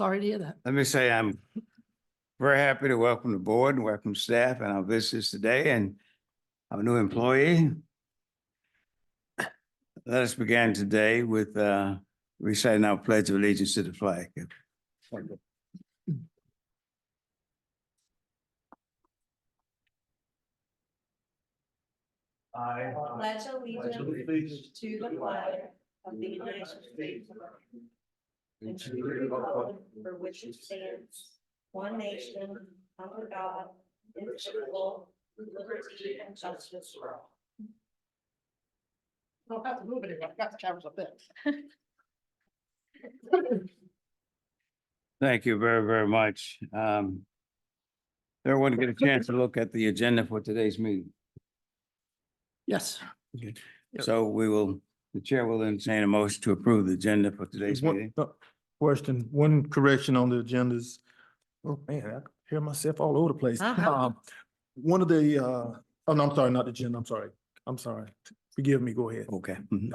Sorry to hear that. Let me say I'm very happy to welcome the board and welcome staff and our visitors today and our new employee. Let us begin today with reciting our pledge of allegiance to the flag. I pledge allegiance to the flag of the United States of America and to the republic for which it stands, one nation, under God, indivisible, with liberty and justice for all. Don't have to move it. I've got the cameras up there. Thank you very, very much. Everyone get a chance to look at the agenda for today's meeting. Yes. Yep. So the chair will entertain a motion to approve the agenda for today's meeting. Question, one correction on the agendas. Oh, man, I hear myself all over the place. One of the, oh, no, I'm sorry, not the agenda, I'm sorry. Forgive me, go ahead. Okay. Mhm.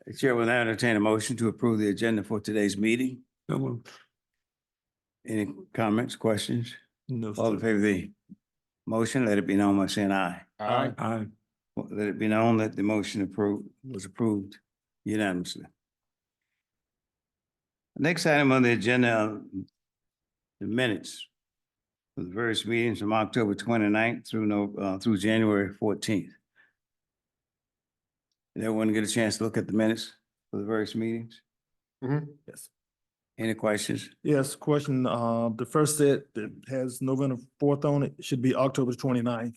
The chair will now entertain a motion to approve the agenda for today's meeting. Any comments, questions? No, All in sir. favor of the motion, let it be known by saying aye. Aye. Let it be known that the motion was approved unanimously. The next item on the agenda, the minutes for the various meetings from October 29th through January 14th. Did everyone get a chance to look at the minutes for the various meetings? Yes. Any questions? Yes, question, the first set that has November 4th on it should be October 29th.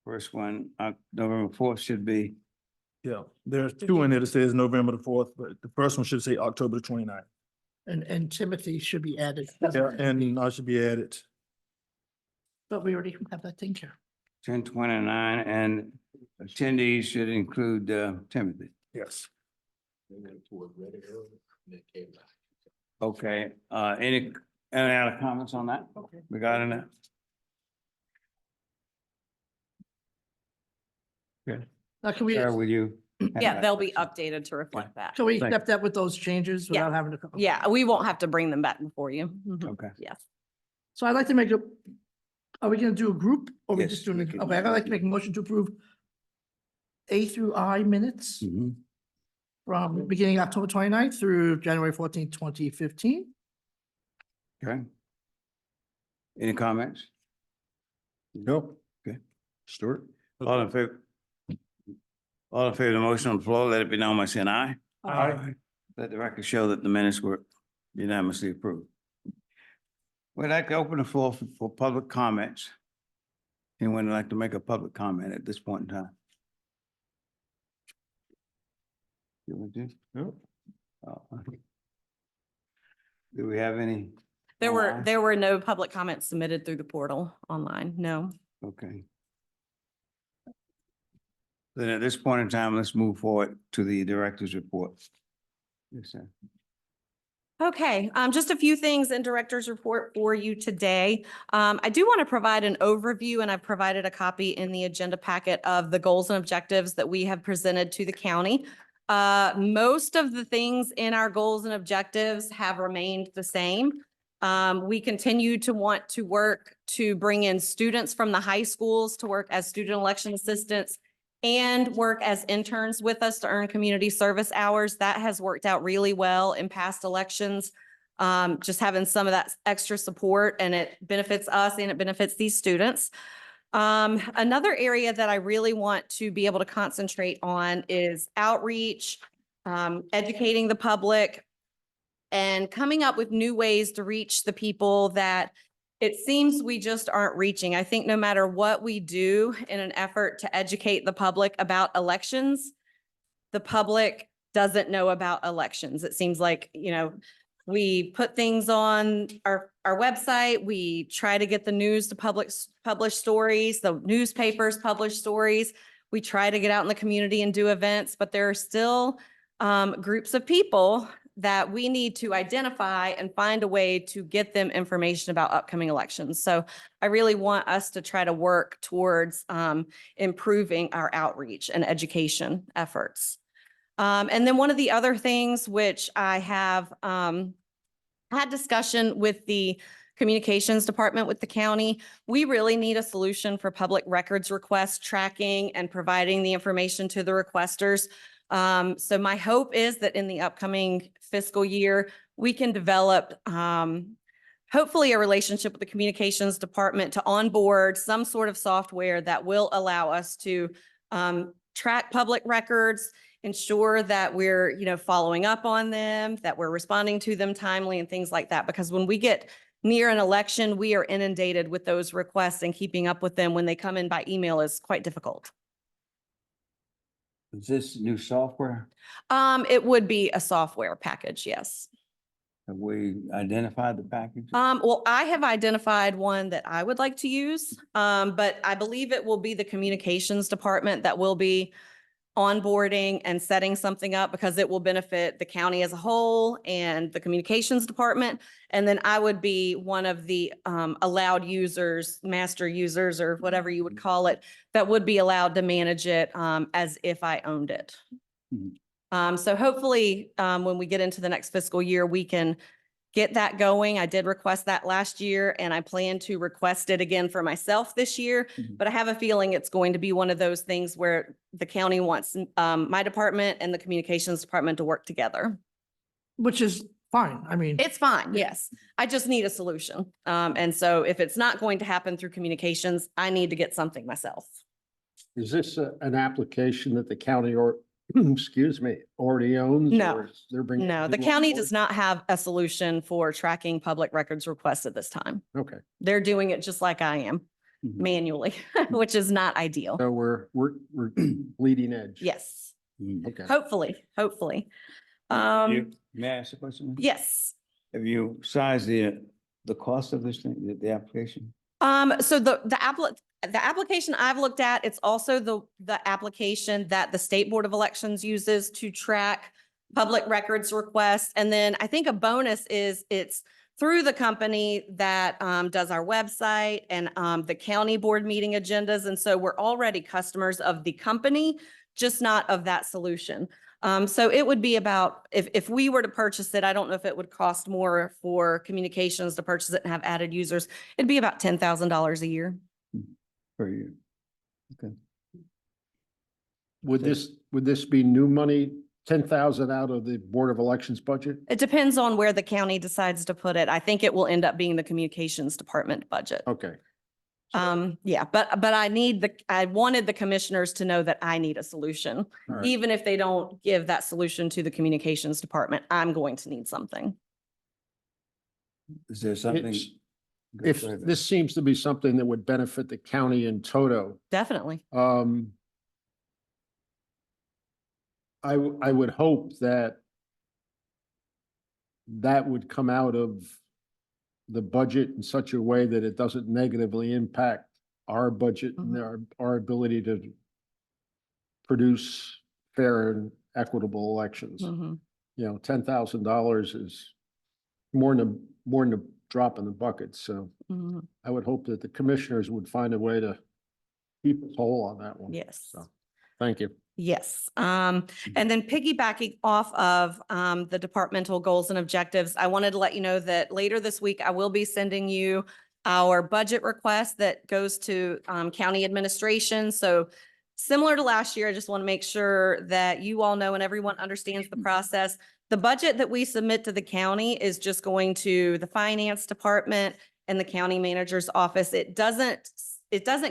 First one, November 4th should be, Yeah, there's two in there that says November the 4th, but the first one should say October 29th. And Timothy should be added. Yeah, and I should be added. But we already have that taken care. 10/29, and attendees should include Timothy. Yes. Okay, any other comments on that Okay. regarding that? Now, can we, Sarah, will you? Yeah, they'll be updated to reflect that. can we Thank accept that with those changes Yeah. without having to? come? Yeah, we won't have to bring them back before you. Mhm. Okay. Yes. So I'd like to make are we gonna do a group or we Yes, just doing, we can. okay, I'd like to make a motion to approve A through I minutes Mhm. from beginning October 29th through January 14th, 2015. Okay. Any comments? Nope. Okay. Stuart? All in favor? All in favor of the motion on the floor, let it be known by saying aye. Aye. Let the record show that the minutes were unanimously approved. We'd like to open the floor for public comments. Anyone would like to make a public comment at this point in time? You want to? Nope. Oh, okay. Do we have any? There online? were no public comments submitted through the portal online. No. Okay. Then at this point in time, let's move forward to the director's report. Yes, sir. Okay, just a few things in director's report for you today. I do want to provide an overview, and I've provided a copy in the agenda packet of the goals and objectives that we have presented to the county. Most of the things in our goals and objectives have remained the same. We continue to want to work to bring in students from the high schools to work as student election assistants and work as interns with us to earn community service hours. That has worked out really well in past elections. Just having some of that extra support, and it benefits us and it benefits these students. Another area that I really want to be able to concentrate on is outreach, educating the public, and coming up with new ways to reach the people that it seems we just aren't reaching. I think no matter what we do in an effort to educate the public about elections, the public doesn't know about elections. It seems like, we put things on our website. We try to get the news to publish stories, the newspapers publish stories. We try to get out in the community and do events, but there are still groups of people that we need to identify and find a way to get them information about upcoming elections. So I really want us to try to work towards improving our outreach and education efforts. And then one of the other things which I have had discussion with the communications department with the county, we really need a solution for public records request tracking and providing the information to the requesters. So my hope is that in the upcoming fiscal year, we can develop hopefully a relationship with the communications department to onboard some sort of software that will allow us to track public records, ensure that we're, following up on them, that we're responding to them timely and things like that. Because when we get near an election, we are inundated with those requests, and keeping up with them when they come in by email is quite difficult. Is this new software? It would be a software package, yes. Have we identified the package? Well, I have identified one that I would like to use, but I believe it will be the communications department that will be onboarding and setting something up, because it will benefit the county as a whole and the communications department. And then I would be one of the allowed users, master users, or whatever you would call it, that would be allowed to manage it as if I owned it. So hopefully, when we get into the next fiscal year, we can get that going. I did request that last year, and I plan to request it again for myself this year. But I have a feeling it's going to be one of those things where the county wants my department and the communications department to work together. Which is fine. I mean, It's fine, yes. I just need a solution. And so if it's not going to happen through communications, I need to get something myself. Is this an application that the county or, excuse me, already owns? No. or is they're bringing No, the people on county board? does not have a solution for tracking public records requests at this time. Okay, They're doing it just like I am, Mhm. manually, which is not ideal. so we're bleeding edge. Yes, Okay. hopefully. May I ask a question? Yes. Have you sized the cost of this thing, the application? So the application I've looked at, it's also the application that the State Board of Elections uses to track public records requests. And then I think a bonus is it's through the company that does our website and the county board meeting agendas. And so we're already customers of the company, just not of that solution. So it would be about, if we were to purchase it, I don't know if it would cost more for communications to purchase it and have added users. It'd be about $10,000 a year. Per year? Okay. Would this be new money, 10,000 out of the Board of Elections budget? It depends on where the county decides to put it. I think it will end up being the communications department budget. Okay, Yeah, but I wanted the commissioners to know that I need a solution. all right. Even if they don't give that solution to the communications department, I'm going to need something. Is there something? It's- Go If ahead. this seems to be something that would benefit the county in toto, Definitely. I would hope that would come out of the budget in such a way that it doesn't negatively impact our budget and our ability to produce fair and equitable elections. Mhm. $10,000 is more than a drop in the bucket. So Mhm. I would hope that the commissioners would find a way to keep us whole on that one. Yes. So, thank you. Yes. And then piggybacking off of the departmental goals and objectives, I wanted to let you know that later this week, I will be sending you our budget request that goes to county administration. So similar to last year, I just want to make sure that you all know and everyone understands the process. The budget that we submit to the county is just going to the finance department and the county manager's office. It doesn't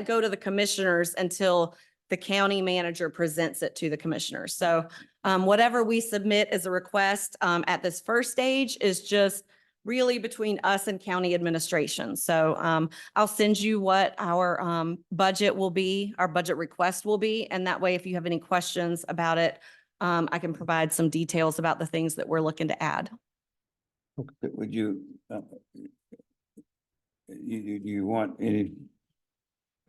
go to the commissioners until the county manager presents it to the commissioners. So whatever we submit as a request at this first stage is just really between us and county administration. So I'll send you what our budget will be, our budget request will be. And that way, if you have any questions about it, I can provide some details about the things that we're looking to add. Would you, you want any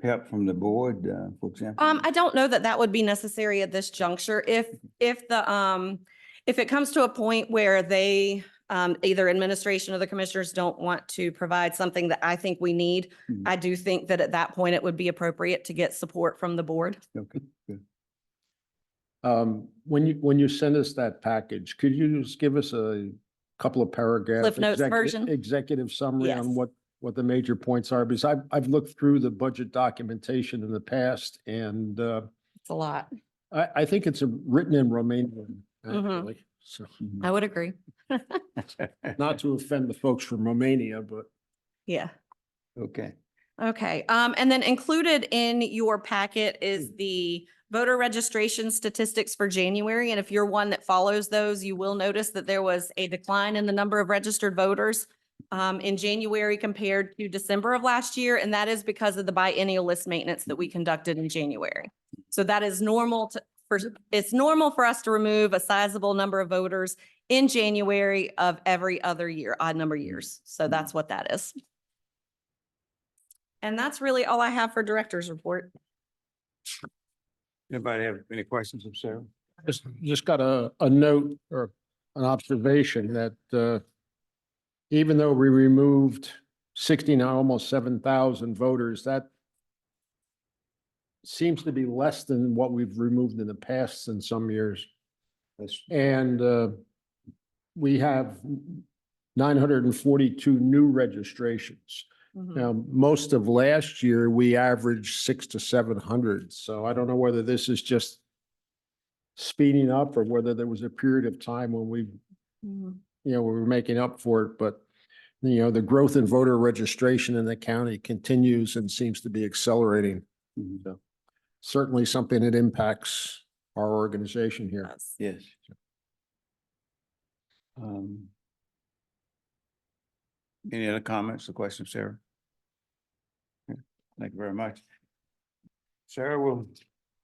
help from the board, for example? I don't know that that would be necessary at this juncture. If it comes to a point where they, either administration or the commissioners don't want to provide something that I think we need, Mhm. I do think that at that point it would be appropriate to get support from the board. Okay, good. When you send us that package, could you just give us a couple of paragraphs? Cliff Notes version? Executive summary Yes. on what the major points are, because I've looked through the budget documentation in the past, and It's a lot. I think it's written in Romanian, Mhm. actually. So, I would agree. not to offend the folks from Romania, but Yeah. Okay, Okay, and then included in your packet is the voter registration statistics for January. And if you're one that follows those, you will notice that there was a decline in the number of registered voters in January compared to December of last year. And that is because of the biennial list maintenance that we conducted in January. So that is normal it's normal for us to remove a sizable number of voters in January of every other year, odd number years. So that's what that is. And that's really all I have for director's report. anybody have any questions of Sarah? just got a note or an observation that even though we removed 69, almost 7,000 voters, that seems to be less than what we've removed in the past in some years. That's- And we have 942 new registrations. Mhm. Now, most of last year, we averaged 600 to 700. So I don't know whether this is just speeding up or whether there was a period of time when Mhm. we were making up for it, but the growth in voter registration in the county continues and seems to be accelerating. Mhm. So certainly something that impacts our organization here. Yes. Yes. Um, Any other comments or questions, Sarah? Okay, thank you very much. Sarah, we'll,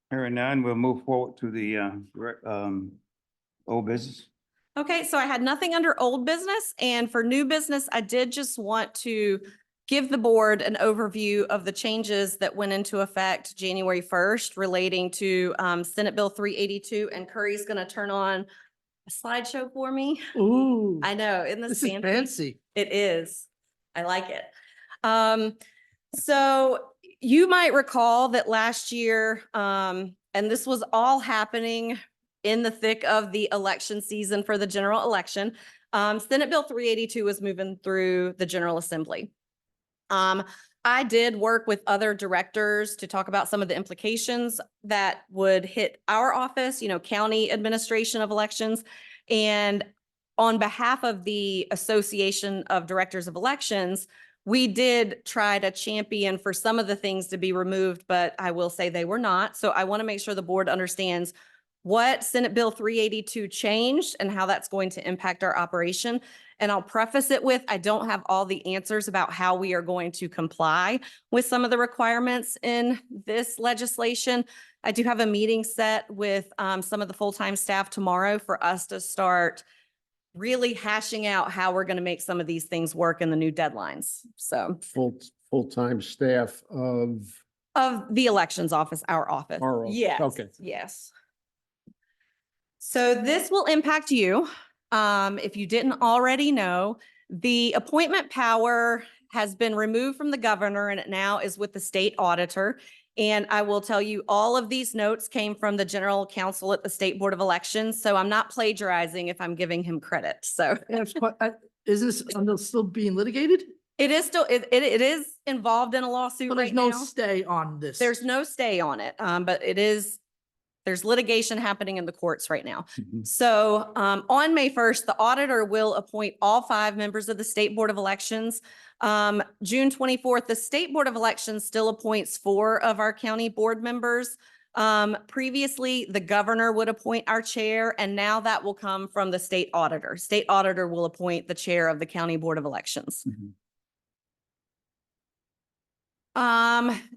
hearing none, we'll move forward to the old business. Okay, so I had nothing under old business, and for new business, I did just want to give the board an overview of the changes that went into effect January 1st relating to Senate Bill 382, and Curry's going to turn on a slideshow for me. Ooh, I know, isn't this this is fancy? fancy. It is. I like it. So you might recall that last year, and this was all happening in the thick of the election season for the general election, Senate Bill 382 was moving through the General Assembly. I did work with other directors to talk about some of the implications that would hit our office, county administration of elections. And on behalf of the Association of Directors of Elections, we did try to champion for some of the things to be removed, but I will say they were not. So I want to make sure the board understands what Senate Bill 382 changed and how that's going to impact our operation. And I'll preface it with, I don't have all the answers about how we are going to comply with some of the requirements in this legislation. I do have a meeting set with some of the full-time staff tomorrow for us to start really hashing out how we're going to make some of these things work in the new deadlines. So Full-time staff of, the elections office, our office. Our office, Yes. okay. Yes. So this will impact you. If you didn't already know, the appointment power has been removed from the governor and it now is with the state auditor. And I will tell you, all of these notes came from the general counsel at the State Board of Elections. So I'm not plagiarizing if I'm giving him credit. So And it's quite, is this still being litigated? it is still, it is involved in a lawsuit But there's right no now. stay on this. There's no stay on it, but there's litigation happening in the courts right now. Mhm. So on May 1st, the auditor will appoint all 5 members of the State Board of Elections. June 24th, the State Board of Elections still appoints 4 of our county board members. Previously, the governor would appoint our chair, and now that will come from the state auditor. State auditor will appoint the chair of the County Board of Elections. Mhm.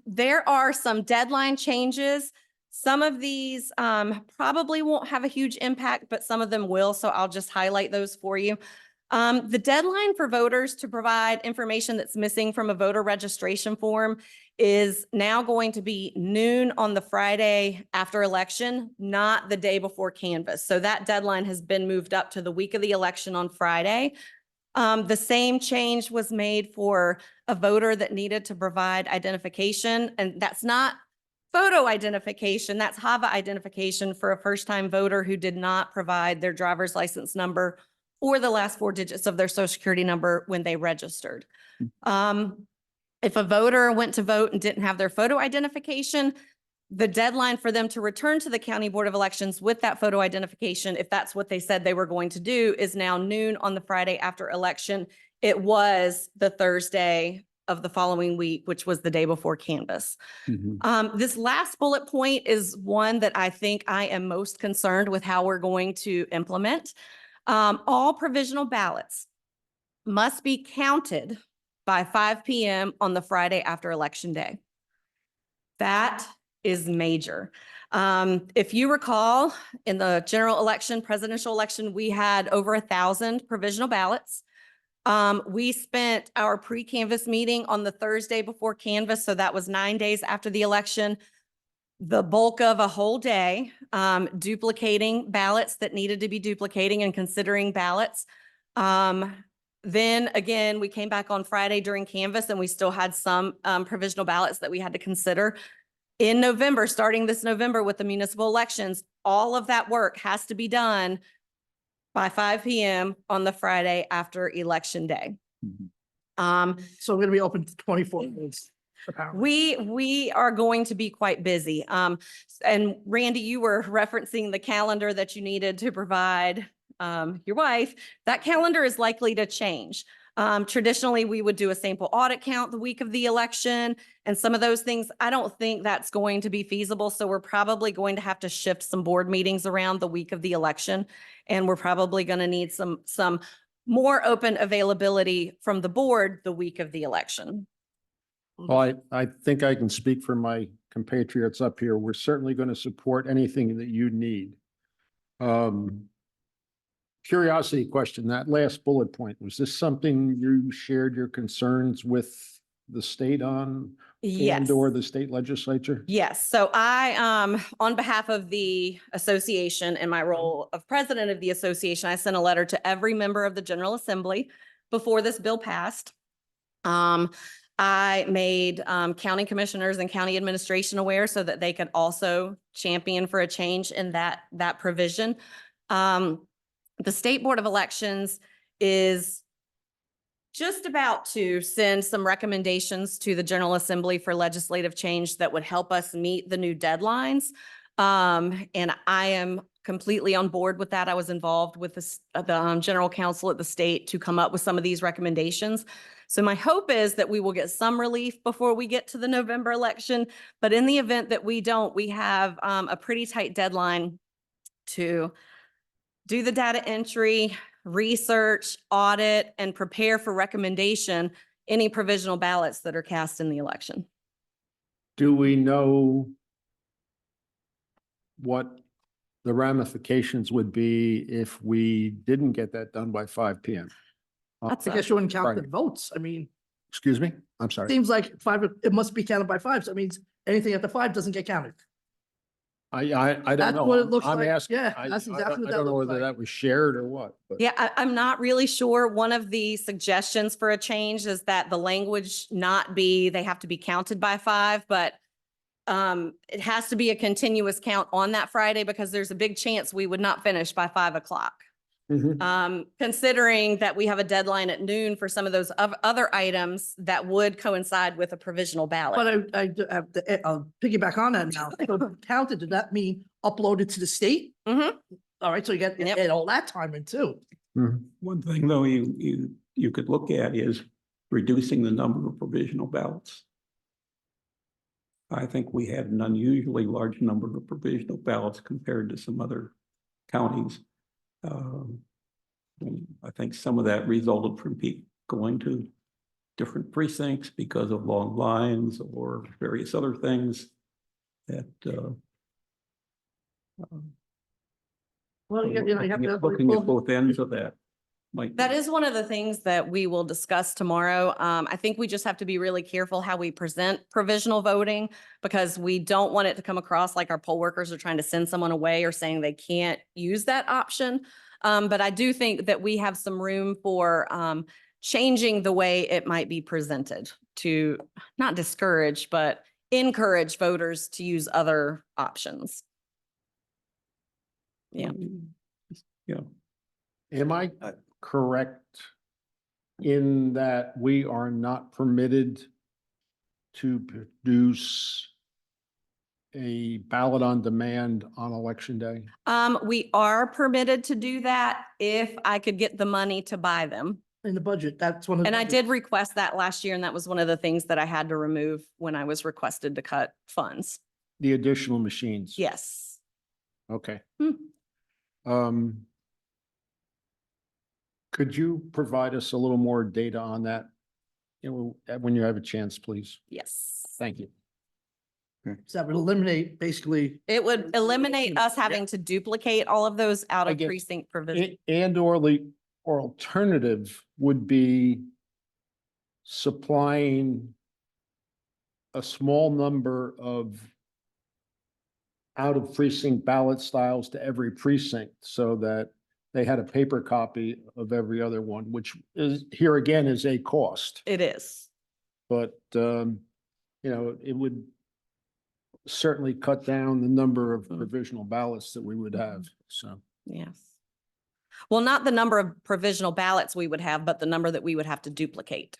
There are some deadline changes. Some of these probably won't have a huge impact, but some of them will. So I'll just highlight those for you. The deadline for voters to provide information that's missing from a voter registration form is now going to be noon on the Friday after election, not the day before canvass. So that deadline has been moved up to the week of the election on Friday. The same change was made for a voter that needed to provide identification, and that's not photo identification, that's HAVA identification for a first-time voter who did not provide their driver's license number or the last 4 digits of their social security number when they registered. If a voter went to vote and didn't have their photo identification, the deadline for them to return to the County Board of Elections with that photo identification, if that's what they said they were going to do, is now noon on the Friday after election. It was the Thursday of the following week, which was the day before canvass. This last bullet point is one that I think I am most concerned with how we're going to implement. All provisional ballots must be counted by 5 p.m. on the Friday after Election Day. That is major. If you recall, in the general election, presidential election, we had over 1,000 provisional ballots. We spent our pre-canvass meeting on the Thursday before canvass, so that was 9 days after the election. The bulk of a whole day, duplicating ballots that needed to be duplicating and considering ballots. Then again, we came back on Friday during canvass and we still had some provisional ballots that we had to consider. In November, starting this November with the municipal elections, all of that work has to be done by 5 p.m. on the Friday after Election Day. So we're gonna be open 24 days, apparently. We are going to be quite busy. And Randy, you were referencing the calendar that you needed to provide your wife. That calendar is likely to change. Traditionally, we would do a sample audit count the week of the election and some of those things. I don't think that's going to be feasible. So we're probably going to have to shift some board meetings around the week of the election. And we're probably going to need some more open availability from the board the week of the election. Well, I think I can speak for my compatriots up here. We're certainly going to support anything that you need. Curiosity question, that last bullet point, was this something you shared your concerns with the state on? Yes. And or the state legislature? Yes. So I, on behalf of the association and my role of president of the association, I sent a letter to every member of the General Assembly before this bill passed. I made county commissioners and county administration aware so that they could also champion for a change in that provision. The State Board of Elections is just about to send some recommendations to the General Assembly for legislative change that would help us meet the new deadlines. And I am completely on board with that. I was involved with the general counsel at the state to come up with some of these recommendations. So my hope is that we will get some relief before we get to the November election. But in the event that we don't, we have a pretty tight deadline to do the data entry, research, audit, and prepare for recommendation any provisional ballots that are cast in the election. Do we know what the ramifications would be if we didn't get that done by 5 p.m.? I guess you wouldn't count the Friday. votes. I mean, Excuse me? I'm sorry. seems like it must be counted by 5. So that means anything after 5 doesn't get counted. I don't That's know. what it looks I'm like. asking- Yeah, I that's I exactly what I that don't know looks whether like. that was shared or what, but. Yeah, I'm not really sure. One of the suggestions for a change is that the language not be, they have to be counted by 5, but it has to be a continuous count on that Friday because there's a big chance we would not finish by 5 o'clock. Mhm. Considering that we have a deadline at noon for some of those other items that would coincide with a provisional ballot. But I do have to piggyback on that now. So counted, did that mean uploaded to the state? Mhm. All right, so you get Yep. add all that time in too. Mhm. One thing though, you could look at is reducing the number of provisional ballots. I think we had an unusually large number of provisional ballots compared to some other counties. And I think some of that resulted from people going to different precincts because of long lines or various other things that Well, you know, you have to. looking at both ends of that. That is one of the things that we will discuss tomorrow. I think we just have to be really careful how we present provisional voting because we don't want it to come across like our poll workers are trying to send someone away or saying they can't use that option. But I do think that we have some room for changing the way it might be presented to not discourage, but encourage voters to use other options. Yeah. Yeah. Am I Uh, correct in that we are not permitted to produce a ballot on demand on election day? We are permitted to do that if I could get the money to buy them. In the budget, that's one of. And the I did budgets. request that last year, and that was one of the things that I had to remove when I was requested to cut funds. The additional machines? Yes. Okay. Hmm. Um, could you provide us a little more data on that? You know, when you have a chance, please. Yes. Thank you. So that would eliminate basically. It would eliminate us having to duplicate all of those out I of get- precinct provision. And or alternative would be supplying a small number of out of precinct ballot styles to every precinct so that they had a paper copy of every other one, which is, here again, is a cost. It is. But, you know, it would certainly cut down the number of provisional ballots that we would have, so. Yes. Well, not the number of provisional ballots we would have, but the number that we would have to duplicate.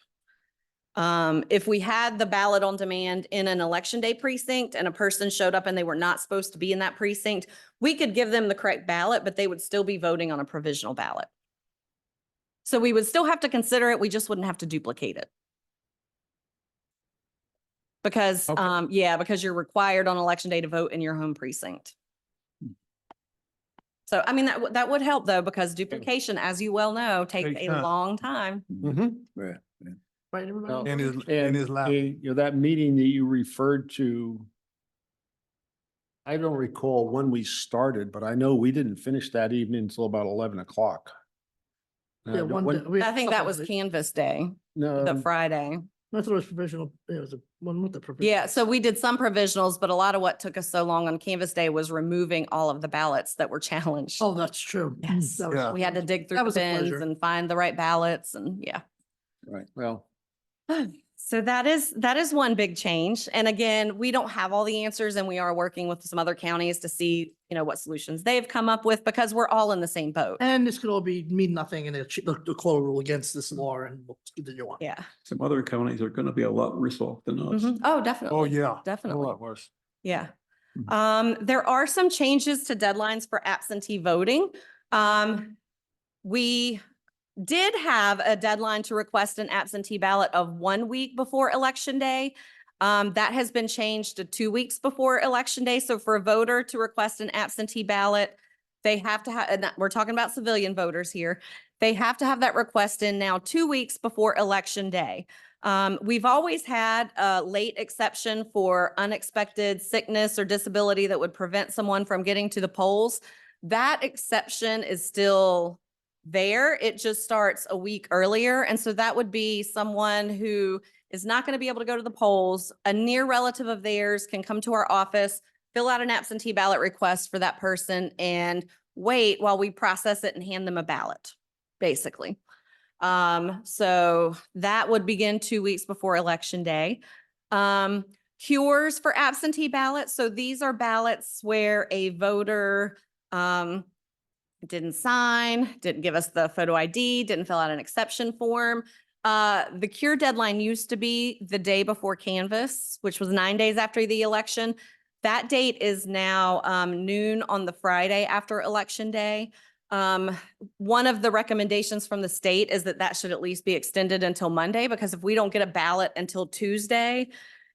If we had the ballot on demand in an election day precinct and a person showed up and they were not supposed to be in that precinct, we could give them the correct ballot, but they would still be voting on a provisional ballot. So we would still have to consider it. We just wouldn't have to duplicate it. Because, Okay. yeah, because you're required on election day to vote in your home precinct. So, I mean, that would help though, because duplication, as you well know, takes Takes a time. long time. Right. Right, everybody? And And, and his lap. you know, that meeting that you referred to, I don't recall when we started, but I know we didn't finish that evening until about 11 o'clock. Yeah, one. day- we I had think that was something- Canvas Day, the No, Friday. I thought it was provisional, it was a one with the provisional. Yeah, so we did some provisionals, but a lot of what took us so long on Canvas Day was removing all of the ballots that were challenged. Oh, that's true. Yes. That was- Yeah. We had to dig through That the was a bins pleasure. and find the right ballots and yeah. well, So that is one big change. And again, we don't have all the answers and we are working with some other counties to see, you know, what solutions they've come up with because we're all in the same boat. And this could all mean nothing and the Clover rule against this law and we'll continue on. Yeah. Some other counties are gonna be a lot worse off than us. Mhm. Oh, definitely. Oh, yeah. Definitely. A lot worse. Yeah. Mhm. There are some changes to deadlines for absentee voting. We did have a deadline to request an absentee ballot of 1 week before Election Day. That has been changed to 2 weeks before Election Day. So for a voter to request an absentee ballot, they have to have, and we're talking about civilian voters here. They have to have that request in now 2 weeks before Election Day. We've always had a late exception for unexpected sickness or disability that would prevent someone from getting to the polls. That exception is still there. It just starts a week earlier. And so that would be someone who is not going to be able to go to the polls. A near relative of theirs can come to our office, fill out an absentee ballot request for that person and wait while we process it and hand them a ballot, basically. So that would begin 2 weeks before Election Day. Cures for absentee ballots. So these are ballots where a voter, didn't sign, didn't give us the photo ID, didn't fill out an exception form. The cure deadline used to be the day before canvass, which was 9 days after the election. That date is now noon on the Friday after Election Day. One of the recommendations from the state is that should at least be extended until Monday, because if we don't get a ballot until Tuesday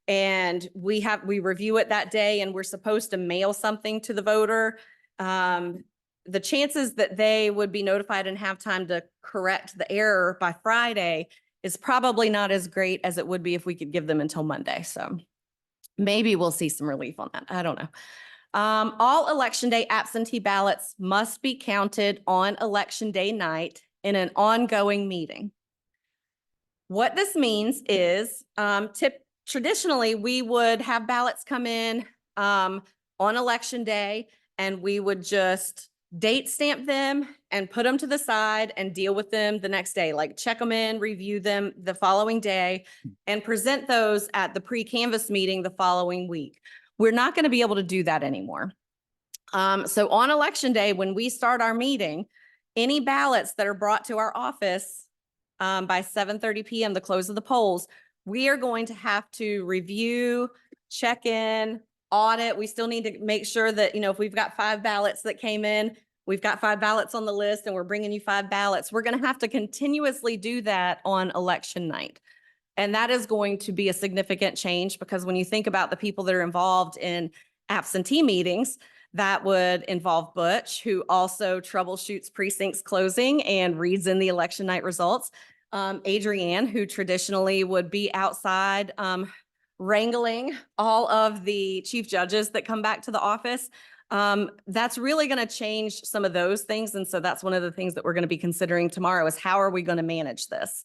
and we review it that day and we're supposed to mail something to the voter, the chances that they would be notified and have time to correct the error by Friday is probably not as great as it would be if we could give them until Monday. So maybe we'll see some relief on that. I don't know. All Election Day absentee ballots must be counted on Election Day night in an ongoing meeting. What this means is traditionally we would have ballots come in on Election Day and we would just date stamp them and put them to the side and deal with them the next day, like check them in, review them the following day, and present those at the pre-canvas meeting the following week. We're not going to be able to do that anymore. So on election day, when we start our meeting, any ballots that are brought to our office by 7:30 PM, the close of the polls, we are going to have to review, check in, audit. We still need to make sure that, if we've got 5 ballots that came in, we've got 5 ballots on the list and we're bringing you 5 ballots. We're going to have to continuously do that on election night. And that is going to be a significant change because when you think about the people that are involved in absentee meetings, that would involve Butch, who also troubleshoots precincts closing and reads in the election night results. Adrienne, who traditionally would be outside wrangling all of the chief judges that come back to the office. That's really going to change some of those things. And so that's one of the things that we're going to be considering tomorrow is how are we going to manage this?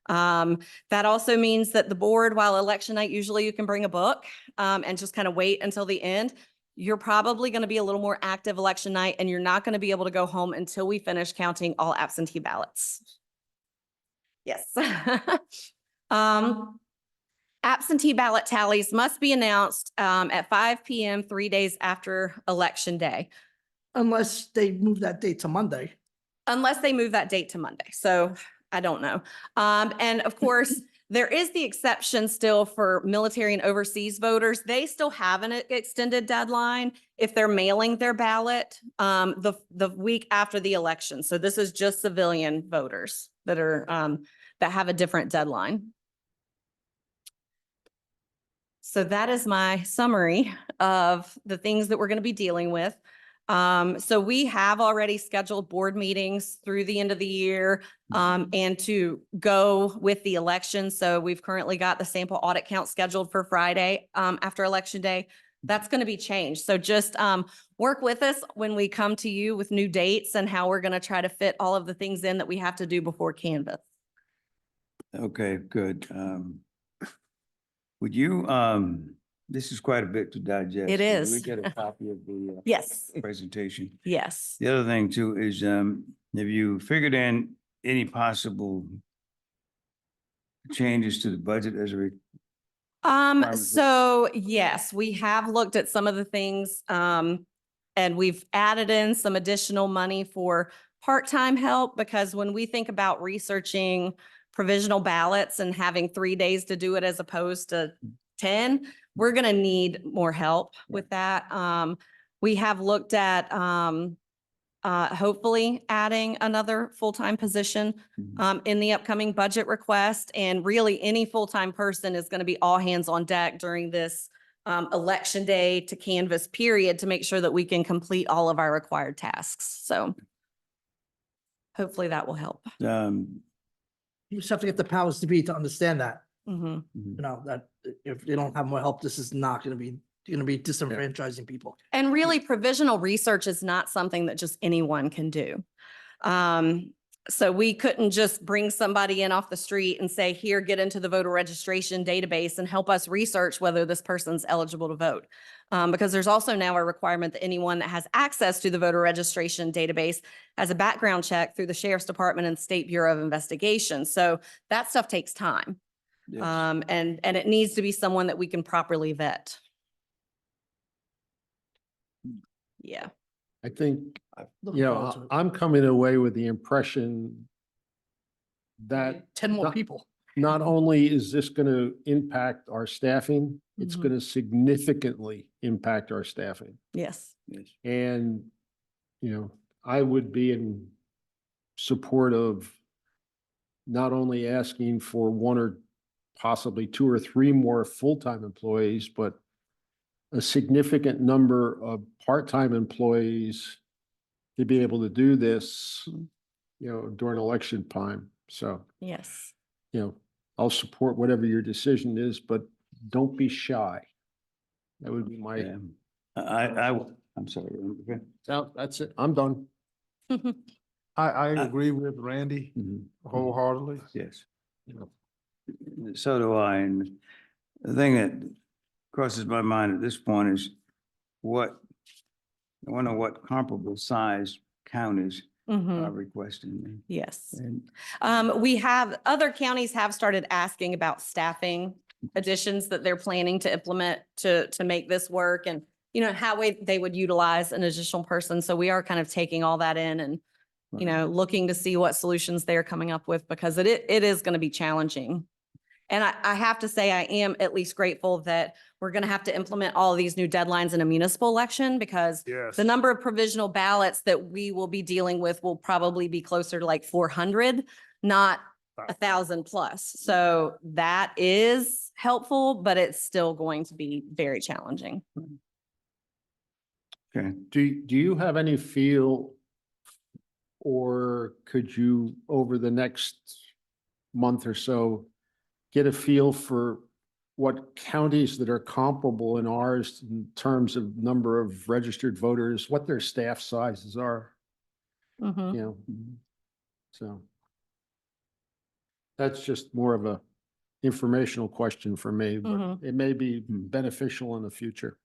That also means that the board, while election night, usually you can bring a book and just kind of wait until the end. You're probably going to be a little more active election night and you're not going to be able to go home until we finish counting all absentee ballots. Yes. Absentee ballot tallies must be announced at 5 PM 3 days after election day, Unless they move that date to Monday. unless they move that date to Monday. So I don't know. And of course, there is the exception still for military and overseas voters. They still have an extended deadline if they're mailing their ballot the week after the election. So this is just civilian voters that are that have a different deadline. So that is my summary of the things that we're going to be dealing with. So we have already scheduled board meetings through the end of the year and to go with the election. So we've currently got the sample audit count scheduled for Friday after election day. That's going to be changed. So just work with us when we come to you with new dates and how we're going to try to fit all of the things in that we have to do before Canvas. Okay, good. Would you, this is quite a bit to digest. It Can is. we get a copy of the Yes, presentation? yes. The other thing too is, have you figured in any possible changes to the budget as a, requirements that- So yes, we have looked at some of the things, and we've added in some additional money for part-time help because when we think about researching provisional ballots and having 3 days to do it as opposed to 10, we're going to need more help with that. We have looked at, hopefully adding another full-time position in the upcoming budget request. And really any full-time person is going to be all hands on deck during this election day to canvas period to make sure that we can complete all of our required tasks. So hopefully that will help. You just have to get the powers to be to understand that, Mhm. that if they don't have more help, this is not going to be disenfranchising people. And really provisional research is not something that just anyone can do. So we couldn't just bring somebody in off the street and say, here, get into the voter registration database and help us research whether this person's eligible to vote. Because there's also now a requirement that anyone that has access to the voter registration database has a background check through the Sheriff's Department and State Bureau of Investigation. So that stuff takes time. Yes. And it needs to be someone that we can properly vet. Yeah. I think, Looking forward to it. I'm coming away with the impression that 10 more not- people. not only is this going to impact our staffing, it's Mhm. going to significantly impact our staffing. Yes. Yes. And, I would be in support of not only asking for 1 or possibly 2 or 3 more full-time employees, but a significant number of part-time employees to be able to do this, during election time. So, Yes. I'll support whatever your decision is, but don't be shy. That would be my, Yeah. I'm sorry. Okay. that's it. I'm done. I agree with Randy Mhm. wholeheartedly. Yes. So do I. And the thing that crosses my mind at this point is I wonder what comparable size counties Mhm. are requesting. Yes. And Other counties have started asking about staffing additions that they're planning to implement to make this work and, how they would utilize an additional person. So we are kind of taking all that in and, looking to see what solutions they're coming up with because it is going to be challenging. And I have to say, I am at least grateful that we're going to have to implement all of these new deadlines in a municipal election because Yes. the number of provisional ballots that we will be dealing with will probably be closer to like 400, not 1,000 plus. So that is helpful, but it's still going to be very challenging. Okay, Do you have any feel or could you, over the next month or so, get a feel for what counties that are comparable in ours in terms of number of registered voters, what their staff sizes are, Mhm. you know? So that's just more of a informational question for me, but Mhm. it may be beneficial in the future.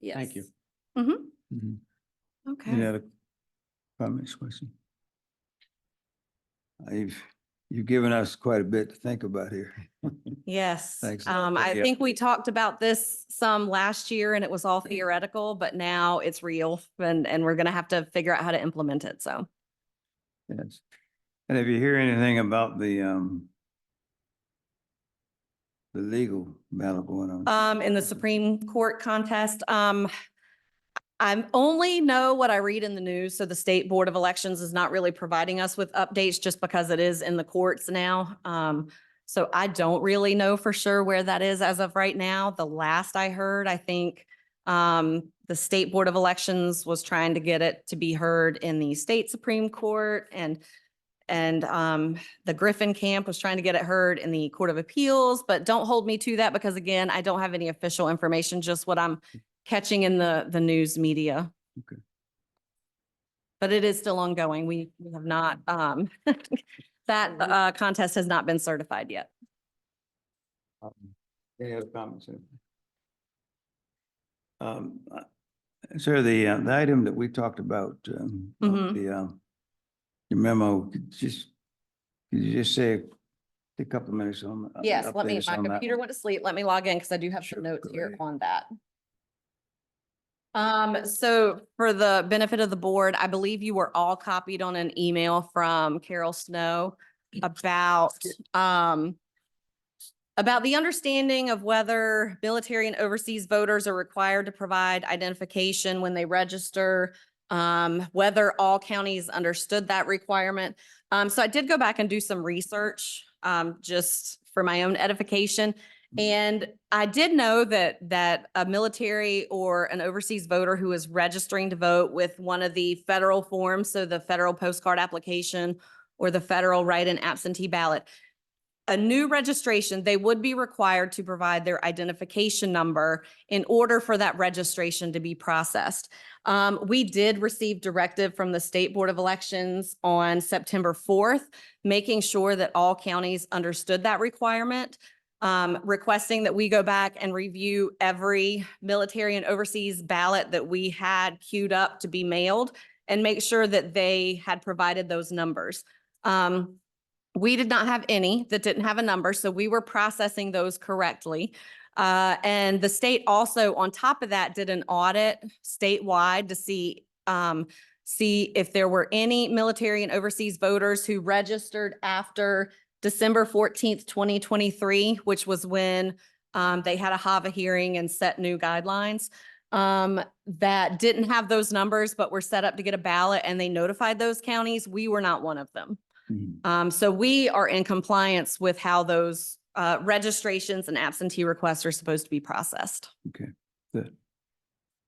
Thank you. Yes. Mhm. mhm. Okay. Any other comments, question? You've given us quite a bit to think about here. Yes. Thanks. I Yeah. think we talked about this some last year and it was all theoretical, but now it's real and we're going to have to figure out how to implement it. So. Yes. And if you hear anything about the legal battle going on. In the Supreme Court contest, I only know what I read in the news. So the State Board of Elections is not really providing us with updates just because it is in the courts now. So I don't really know for sure where that is as of right now. The last I heard, I think the State Board of Elections was trying to get it to be heard in the state Supreme Court and the Griffin camp was trying to get it heard in the Court of Appeals, but don't hold me to that because again, I don't have any official information, just what I'm catching in the news media. Okay. But it is still ongoing. We have not, that contest has not been certified yet. Any other comments? Sir, the item that we talked about, Mhm. the memo, could you just say a couple of minutes on? Yes, update us my on that? computer went to sleep. Let me log in because I do have Sure, some notes go here ahead. on that. So for the benefit of the board, I believe you were all copied on an email from Carol Snow about the understanding of whether military and overseas voters are required to provide identification when they register, whether all counties understood that requirement. So I did go back and do some research, just for my own edification. And I did know that a military or an overseas voter who is registering to vote with one of the federal forms, so the federal postcard application or the federal write-in absentee ballot, a new registration, they would be required to provide their identification number in order for that registration to be processed. We did receive directive from the State Board of Elections on September 4th, making sure that all counties understood that requirement, requesting that we go back and review every military and overseas ballot that we had queued up to be mailed and make sure that they had provided those numbers. We did not have any that didn't have a number, so we were processing those correctly. And the state also, on top of that, did an audit statewide to see if there were any military and overseas voters who registered after December 14th, 2023, which was when they had a HAVA hearing and set new guidelines, that didn't have those numbers, but were set up to get a ballot and they notified those counties. We were not one of them. Mhm. So we are in compliance with how those registrations and absentee requests are supposed to be processed. Okay, good.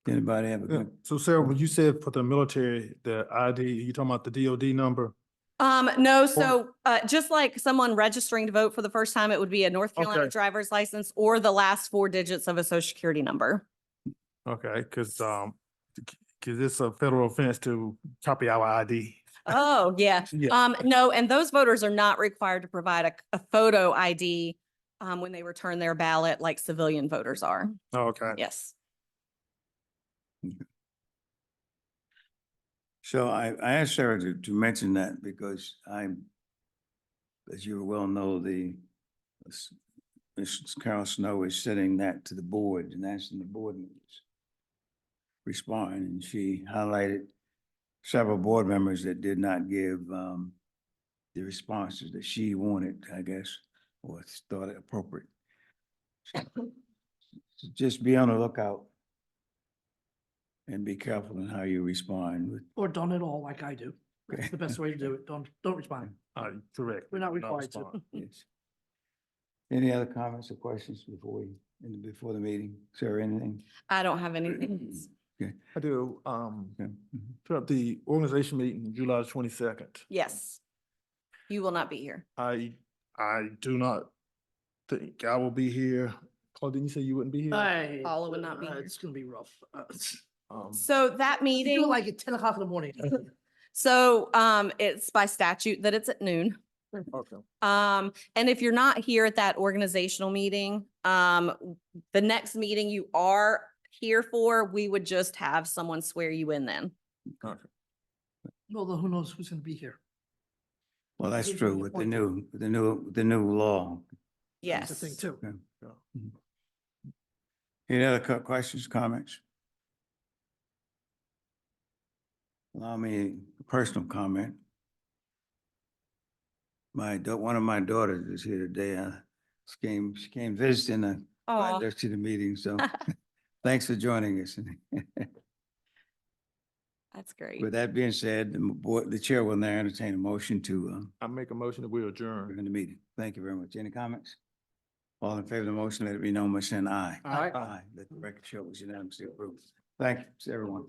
Anybody have a Yeah. good? So Sarah, when you said for the military, the ID, you talking about the DOD number? No, so just like someone registering to vote for the first time, it would be a North Carolina Okay. driver's license or the last 4 digits of a social security number. Okay, cause it's a federal offense to copy our ID. Oh, yeah. Yeah. No, and those voters are not required to provide a photo ID when they return their ballot like civilian voters are. Okay. Yes. So I asked Sarah to mention that because as you well know, Mrs. Carol Snow is sending that to the board and asking the board members respond, and she highlighted several board members that did not give the responses that she wanted, I guess, or thought appropriate. So just be on the lookout and be careful in how you respond with. Or done it all like I do. That's Okay. the best way to do it. Don't respond. Correct. We're not required to. respond. Yes. Any other comments or questions before the meeting? Sarah, anything? I don't have anything. I do, Okay. Mhm. throughout the organization meeting, July 22nd. Yes. You will not be here. I do not think I will be here. Claude, didn't you say you wouldn't be here? Paula would not be here. It's gonna be rough. So that You meeting. do like at 10 o'clock in the morning. So, it's by statute that it's at noon. Okay. And if you're not here at that organizational meeting, the next meeting you are here for, we would just have someone swear you in then. Although who knows who's gonna be here? Well, that's He's true being with appointed. the new law. That's the Yes. thing too. Okay. Mhm. Any other questions, comments? Allow me a personal comment. One of my daughters is here today. She came visiting, Aw. invited us to the meeting, so thanks for joining us. That's great. With that being said, the chair will now entertain a motion to I make a motion that we adjourn. adjourn the meeting. Thank you very much. Any comments? All in favor of the motion, let it be known by saying aye. Aye. Aye. Let the record show it was unanimously approved. Thank you, everyone.